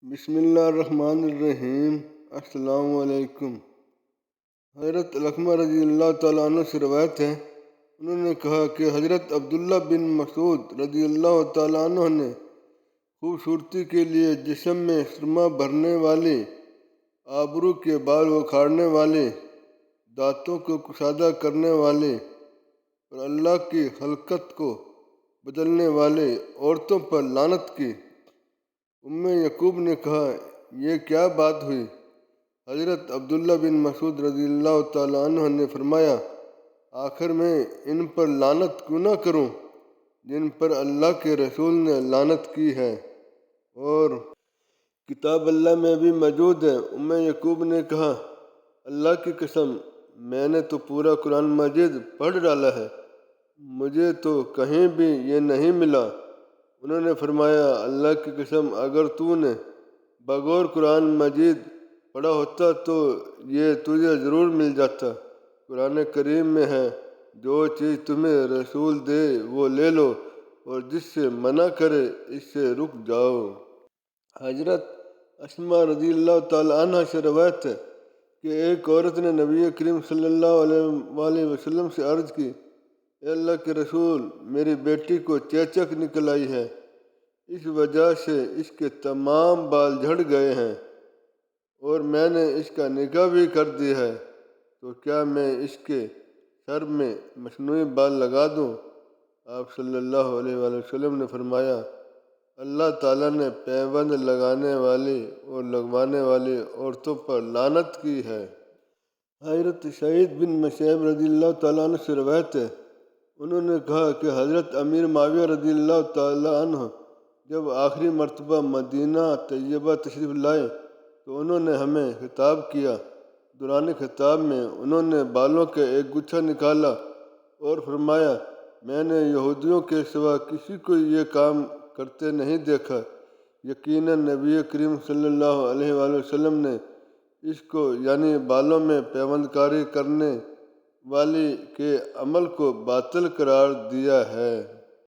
بسم اللہ الرحمن الرحیم۔ السلام علیکم۔ حضرت علقمہ رضی اللہ تعالیٰ عنہ سے روایت ہے، انہوں نے کہا کہ حضرت عبداللہ بن مسعود رضی اللہ تعالیٰ عنہ نے خوبصورتی کے لیے جسم میں سرما بھرنے والے، آبرو کے بال اکھاڑنے والے، دانتوں کو کشادہ کرنے والے اور اللہ کی خلقت کو بدلنے والے عورتوں پر لعنت کی۔ یعقوب نے کہا، یہ کیا بات ہوئی؟ حضرت عبداللہ بن مسعود رضی اللہ تعالیٰ عنہ نے فرمایا، آخر میں ان پر لعنت کیوں نہ کروں جن پر اللہ کے رسول نے لعنت کی ہے اور کتاب اللہ میں بھی موجود ہے۔ یعقوب نے کہا، اللہ کی قسم، میں نے تو پورا قرآن مجید پڑھ ڈالا ہے، مجھے تو کہیں بھی یہ نہیں ملا۔ انہوں نے فرمایا، اللہ کی قسم، اگر تو نے بغور قرآن مجید پڑھا ہوتا تو یہ تجھے ضرور مل جاتا۔ قرآن کریم میں ہے، جو چیز تمہیں رسول دے وہ لے لو اور جس سے منع کرے اس سے رک جاؤ۔ حضرت اسماء رضی اللہ تعالیٰ عنہ سے روایت ہے کہ ایک عورت نے نبی کریم صلی اللہ علیہ وسلم سے عرض کی، اے اللہ کے رسول، میری بیٹی کو چیچک نکل آئی ہے، اس وجہ سے اس کے تمام بال جھڑ گئے ہیں اور میں نے اس کا نکاح بھی کر دیا ہے، تو کیا میں اس کے سر میں مصنوعی بال لگا دوں؟ آپ صلی اللہ علیہ وسلم نے فرمایا، اللہ تعالیٰ نے پیوند لگانے والی اور لگوانے والی عورتوں پر لعنت کی ہے۔ حضرت سعید بن مسیب رضی اللہ تعالیٰ عنہ سے روایت ہے، انہوں نے کہا کہ حضرت امیر معاویہ رضی اللہ تعالیٰ عنہ جب آخری مرتبہ مدینہ طیبہ تشریف لائے تو انہوں نے ہمیں خطاب کیا۔ دوران خطاب میں انہوں نے بالوں کا ایک گچھا نکالا اور فرمایا، میں نے یہودیوں کے سوا کسی کو یہ کام کرتے نہیں دیکھا۔ یقیناً نبی کریم صلی اللہ علیہ وسلم نے اس کو یعنی بالوں میں پیوند کاری کرنے والی کے عمل کو باطل قرار دیا ہے۔